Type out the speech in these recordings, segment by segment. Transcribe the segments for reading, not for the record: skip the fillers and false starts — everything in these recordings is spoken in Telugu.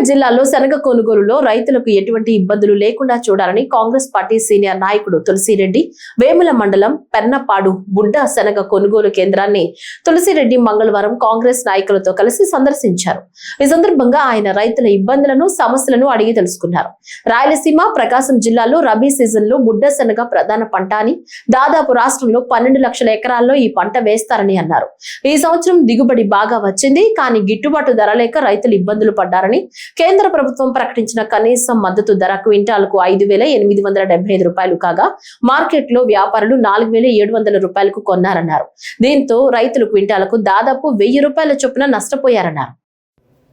జిల్లాలో శనగ కొనుగోలులో రైతులకు ఎటువంటి ఇబ్బందులు లేకుండా చూడాలని కాంగ్రెస్ పార్టీ సీనియర్ నాయకుడు తులసిరెడ్డి వేముల మండలం పెన్నపాడు బుడ్డ శనగ కొనుగోలు కేంద్రాన్ని తులసిరెడ్డి మంగళవారం కాంగ్రెస్ నాయకులతో కలిసి సందర్శించారు. ఈ సందర్భంగా ఆయన రైతుల ఇబ్బందులను సమస్యలను అడిగి తెలుసుకున్నారు. రాయలసీమ ప్రకాశం జిల్లాలో రబీ సీజన్ లో బుడ్డ శనగ ప్రధాన పంట అని, దాదాపు రాష్ట్రంలో 12 లక్షల ఎకరాల్లో ఈ పంట వేస్తారని అన్నారు. ఈ సంవత్సరం దిగుబడి బాగా వచ్చింది, కానీ గిట్టుబాటు ధర లేక రైతులు ఇబ్బందులు పడ్డారని, కేంద్ర ప్రభుత్వం ప్రకటించిన కనీస మద్దతు ధర క్వింటాలకు 5,875 రూపాయలు కాగా మార్కెట్ లో వ్యాపారులు 4,700 రూపాయలకు కొన్నారన్నారు. దీంతో రైతులు క్వింటాలకు దాదాపు 1,000 రూపాయల చొప్పున నష్టపోయారన్నారు.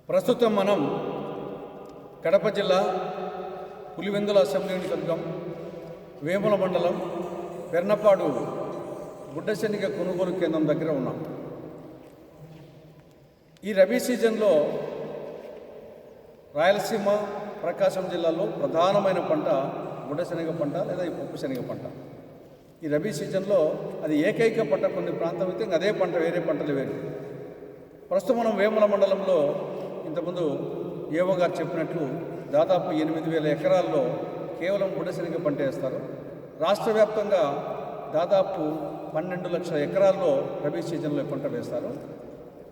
ప్రస్తుతం మనం కడప జిల్లా పులివెందుల అసెంబ్లీ నియోజకవర్గం వేముల మండలం పెర్నపాడు బుడ్డ శనగ కొనుగోలు కేంద్రం దగ్గర ఉన్నాం. ఈ రబీ సీజన్లో రాయలసీమ ప్రకాశం జిల్లాలో ప్రధానమైన పంట బుడ్డ శనగ పంట లేదా ఈ పప్పు శనగ పంట. ఈ రబీ సీజన్లో అది ఏకైక పంట. కొన్ని ప్రాంతం అయితే అదే పంట, వేరే పంటలు వేరు. ప్రస్తుతం మనం వేముల మండలంలో ఇంతకుముందు ఏవో గారు చెప్పినట్లు దాదాపు 8,000 ఎకరాల్లో కేవలం బుడ్డ శనగ పంట వేస్తారు. రాష్ట్ర వ్యాప్తంగా దాదాపు 12 లక్షల ఎకరాల్లో రబీ సీజన్లో పంట వేస్తారు.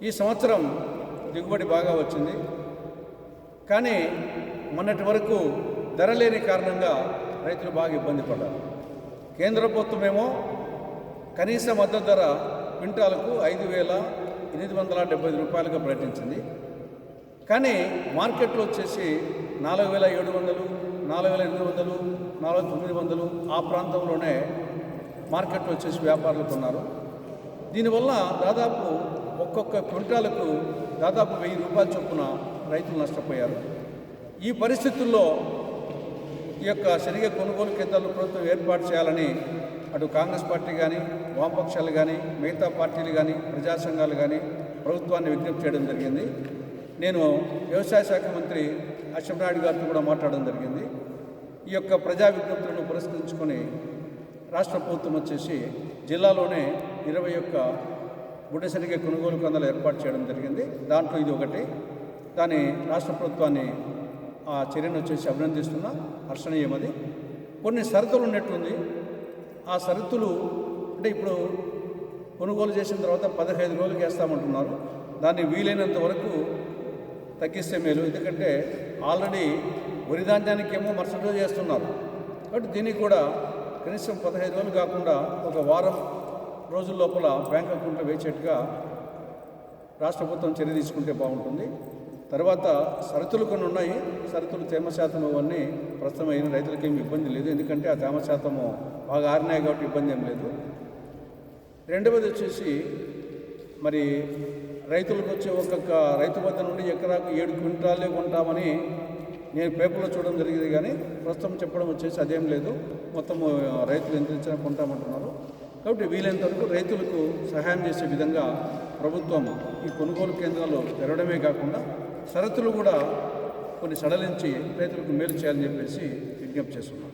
ఈ సంవత్సరం దిగుబడి బాగా వచ్చింది, కానీ మొన్నటి వరకు ధర లేని కారణంగా రైతులు బాగా ఇబ్బంది పడ్డారు. కేంద్ర ప్రభుత్వమేమో కనీస మద్దతు ధర క్వింటాలకు 5,875 రూపాయలుగా ప్రకటించింది. కానీ మార్కెట్లో వచ్చేసి 4,700, 4,800, 4,900 ఆ ప్రాంతంలోనే మార్కెట్లో వచ్చేసి వ్యాపారులు కొన్నారు. దీనివల్ల దాదాపు ఒక్కొక్క క్వింటాలకు దాదాపు 1,000 రూపాయల చొప్పున రైతులు నష్టపోయారు. ఈ పరిస్థితుల్లో ఈ యొక్క శనగ కొనుగోలు కేంద్రాలు ప్రభుత్వం ఏర్పాటు చేయాలని అటు కాంగ్రెస్ పార్టీ కానీ, వామపక్షాలు కానీ, మిగతా పార్టీలు కానీ, ప్రజా సంఘాలు కానీ ప్రభుత్వాన్ని విజ్ఞప్తి చేయడం జరిగింది. నేను వ్యవసాయ శాఖ మంత్రి అచ్చెన్నాయుడు గారితో కూడా మాట్లాడడం జరిగింది. ఈ యొక్క ప్రజా విజ్ఞప్తులను పురస్కరించుకొని రాష్ట్ర ప్రభుత్వం వచ్చేసి జిల్లాలోనే 21 బుడ్డ శనగ కొనుగోలు కేంద్రాలు ఏర్పాటు చేయడం జరిగింది. దాంట్లో ఇది ఒకటి. దాని రాష్ట్ర ప్రభుత్వాన్ని ఆ చర్యను వచ్చేసి అభినందిస్తున్నా, హర్షణీయమది. కొన్ని షరతులు ఉన్నట్టుంది. ఆ షరతులు అంటే ఇప్పుడు కొనుగోలు చేసిన తర్వాత 15 రోజులకి వేస్తామంటున్నారు. దాన్ని వీలైనంత వరకు తగ్గిస్తే మేలు. ఎందుకంటే ఆల్రెడీ వరి ధాన్యానికేమో మరుసటి రోజు చేస్తున్నారు. కాబట్టి దీనికి కూడా కనీసం 15 రోజులు కాకుండా ఒక వారం రోజుల లోపల బ్యాంక్ అకౌంట్లో వేసేట్టుగా రాష్ట్ర ప్రభుత్వం చర్య తీసుకుంటే బాగుంటుంది. తర్వాత షరతులు కొన్ని ఉన్నాయి. షరతులు తేమ శాతం అవన్నీ ప్రస్తుతం అయిన రైతులకి ఏమి ఇబ్బంది లేదు, ఎందుకంటే ఆ తేమ శాతము బాగా ఆరినాయి కాబట్టి ఇబ్బంది ఏం లేదు. రెండవది వచ్చేసి మరి రైతులకు వచ్చే ఒక్కొక్క రైతు వద్ద నుండి ఎకరాకు 7 క్వింటాలే కొంటామని నేను పేపర్లో చూడడం జరిగింది, కానీ ప్రస్తుతం చెప్పడం వచ్చేసి అదేం లేదు. మొత్తం రైతులు ఎంత ఇచ్చినా కొంటామంటున్నారు. కాబట్టి వీలైనంత వరకు రైతులకు సహాయం చేసే విధంగా ప్రభుత్వం ఈ కొనుగోలు కేంద్రాలు తెరవడమే కాకుండా షరతులు కూడా కొన్ని సడలించి రైతులకు మేలు చేయాలని చెప్పేసి విజ్ఞప్తి చేస్తున్నాం.